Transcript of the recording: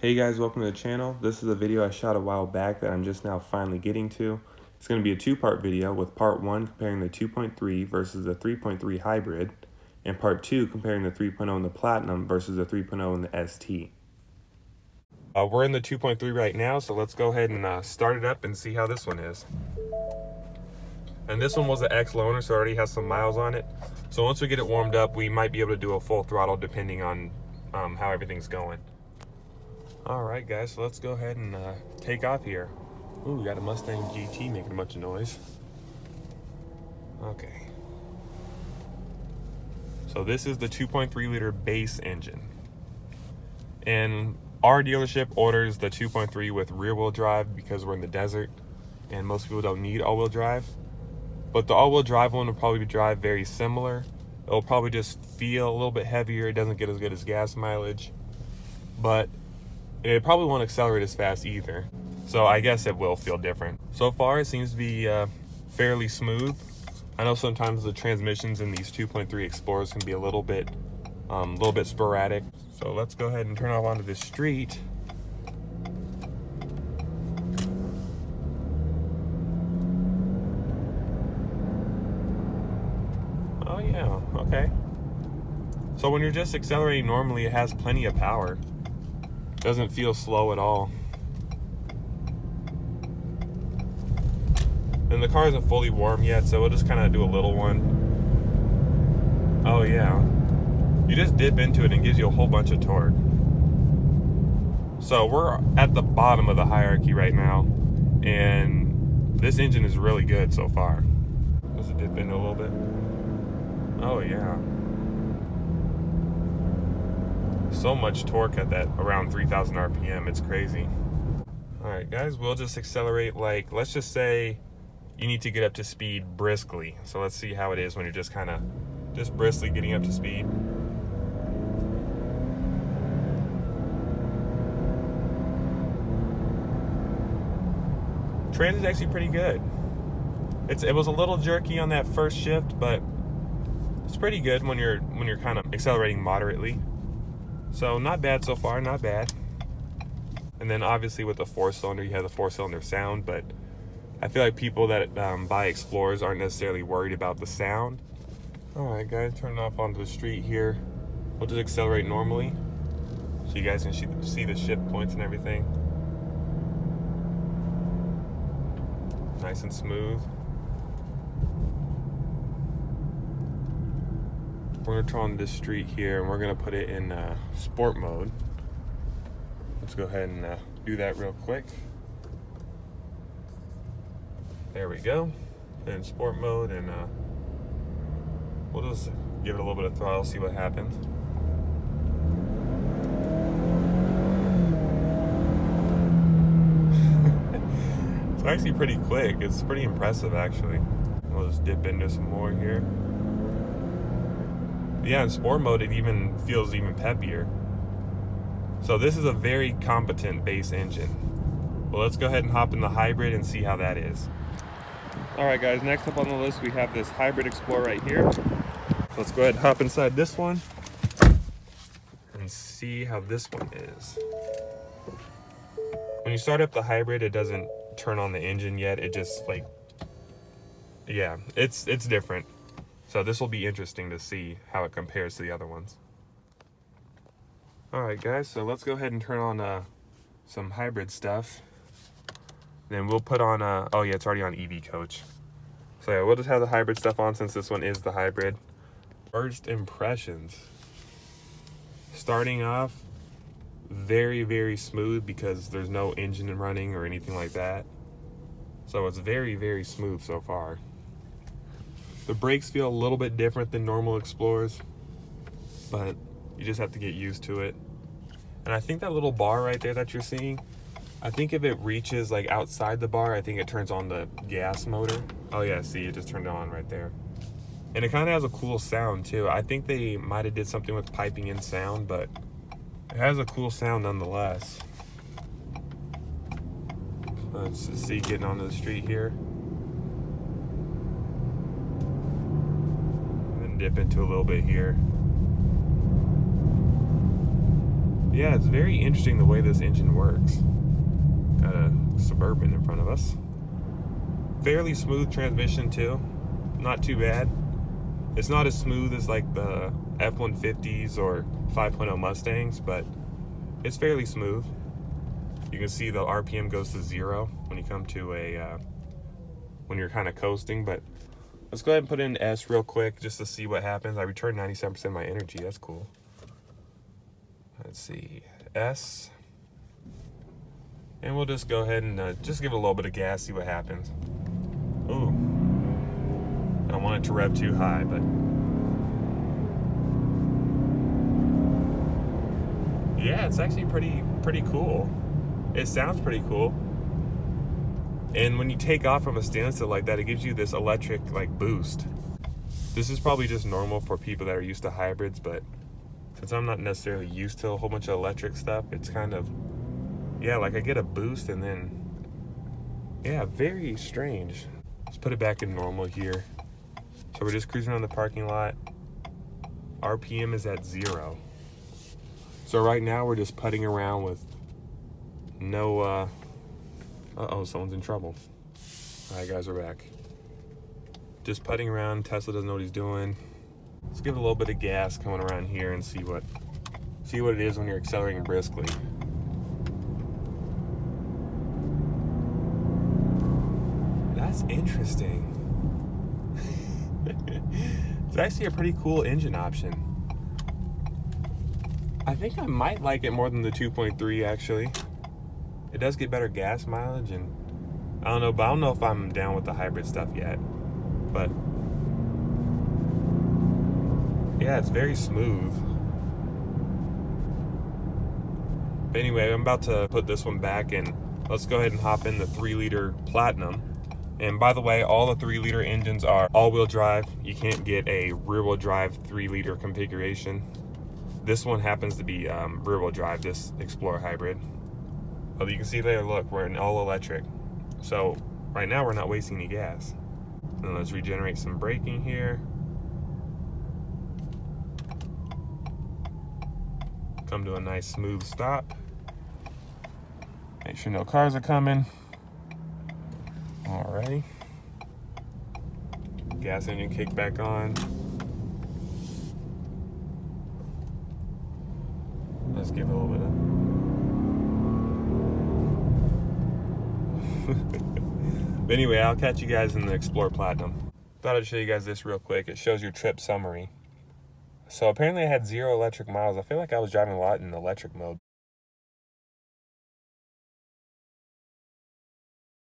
Hey guys, welcome to the channel. This is a video I shot a while back that I'm just now finally getting to. It's going to be a two-part video with part 1 comparing the 2.3 versus the 3.3 hybrid, and part 2 comparing the 3.0 and the Platinum versus the 3.0 and the ST. We're in the 2.3 right now, so let's go ahead and start it up and see how this one is. And this one was an X-loaner, so it already has some miles on it. So once we get it warmed up, we might be able to do a full throttle depending on how everything's going. Alright guys, so let's go ahead and take off here. Ooh, we got a Mustang GT making a bunch of noise. Okay. So this is the 2.3 liter base engine. And our dealership orders the 2.3 with rear wheel drive because we're in the desert and most people don't need all wheel drive. But the all wheel drive one will probably drive very similar. It'll probably just feel a little bit heavier. It doesn't get as good as gas mileage, but it probably won't accelerate as fast either. So I guess it will feel different. So far it seems to be fairly smooth. I know sometimes the transmissions in these 2.3 Explorers can be a little bit sporadic. So let's go ahead and turn off onto the street. Oh yeah, okay. So when you're just accelerating normally, it has plenty of power. Doesn't feel slow at all. And the car isn't fully warm yet, so we'll just kind of do a little one. Oh yeah. You just dip into it and it gives you a whole bunch of torque. So we're at the bottom of the hierarchy right now, and this engine is really good so far. Does it dip into a little bit? Oh yeah. So much torque at that around 3,000 RPM, it's crazy. All right guys, we'll just accelerate, like, let's just say you need to get up to speed briskly. So let's see how it is when you're just kind of briskly getting up to speed. Trans is actually pretty good. It was a little jerky on that first shift, but it's pretty good when you're kind of accelerating moderately. So not bad so far, not bad. And then obviously with the 4-cylinder, you have the 4-cylinder sound, but I feel like people that buy Explorers aren't necessarily worried about the sound. All right guys, turning off onto the street here. We'll just accelerate normally so you guys can see the shift points and everything. Nice and smooth. We're gonna turn on this street here and we're gonna put it in sport mode. Let's go ahead and do that real quick. There we go. Put it in sport mode, and we'll just give it a little bit of throttle, see what happens. It's actually pretty quick. It's pretty impressive actually. We'll just dip into some more here. Yeah, in sport mode it even feels even peppier. So this is a very competent base engine. Well, let's go ahead and hop in the hybrid and see how that is. Alright guys, next up on the list we have this hybrid Explorer right here. Let's go ahead and hop inside this one and see how this one is. When you start up the hybrid, it doesn't turn on the engine yet. It just, like, yeah, it's different. So this will be interesting to see how it compares to the other ones. Alright guys, so let's go ahead and turn on some hybrid stuff. Then we'll put on, oh yeah, it's already on EV Coach. So yeah, we'll just have the hybrid stuff on since this one is the hybrid. First impressions. Starting off, very, very smooth because there's no engine running or anything like that. So it's very, very smooth so far. The brakes feel a little bit different than normal Explorers, but you just have to get used to it. And I think that little bar right there that you're seeing, I think if it reaches like outside the bar, I think it turns on the gas motor. Oh yeah, see, it just turned on right there. And it kind of has a cool sound too. I think they might have did something with piping in sound, but it has a cool sound nonetheless. Let's see, getting onto the street here. And dip into a little bit here. Yeah, it's very interesting the way this engine works. Got a Suburban in front of us. Fairly smooth transmission too. Not too bad. It's not as smooth as like the F-150s or 5.0 Mustangs, but it's fairly smooth. You can see the RPM goes to 0 when you come to a, when you're kind of coasting, but let's go ahead and put in S real quick just to see what happens. I returned 97% of my energy, that's cool. Let's see, S. And we'll just go ahead and just give it a little bit of gas, see what happens. Ooh. I don't want it to rev too high, but yeah, it's actually pretty cool. It sounds pretty cool. And when you take off from a standstill like that, it gives you this electric like boost. This is probably just normal for people that are used to hybrids, but since I'm not necessarily used to a whole bunch of electric stuff, it's kind of, yeah, like I get a boost and then, yeah, very strange. Let's put it back in normal here. So we're just cruising around the parking lot. RPM is at 0. So right now we're just putting around with no, uh-oh, someone's in trouble. All right, guys, we're back. Just putting around. Tesla doesn't know what he's doing. Let's give it a little bit of gas coming around here and see what it is when you're accelerating briskly. That's interesting. It's actually a pretty cool engine option. I think I might like it more than the 2.3 actually. It does get better gas mileage, and I don't know if I'm down with the hybrid stuff yet. But yeah, it's very smooth. But anyway, I'm about to put this one back, and let's go ahead and hop in the 3-liter Platinum. And by the way, all the 3-liter engines are all-wheel drive. You can't get a rear-wheel drive 3-liter configuration. This one happens to be rear-wheel drive, this Explorer Hybrid. But you can see there, look, we're in all electric. So right now we're not wasting any gas. And let's regenerate some braking here. Come to a nice smooth stop. Make sure no cars are coming. Alrighty. Gas engine kick back on. Let's give it a little bit of but anyway, I'll catch you guys in the Explorer Platinum. Thought I'd show you guys this real quick. It shows your trip summary. So apparently I had 0 electric miles. I feel like I was driving a lot in electric mode.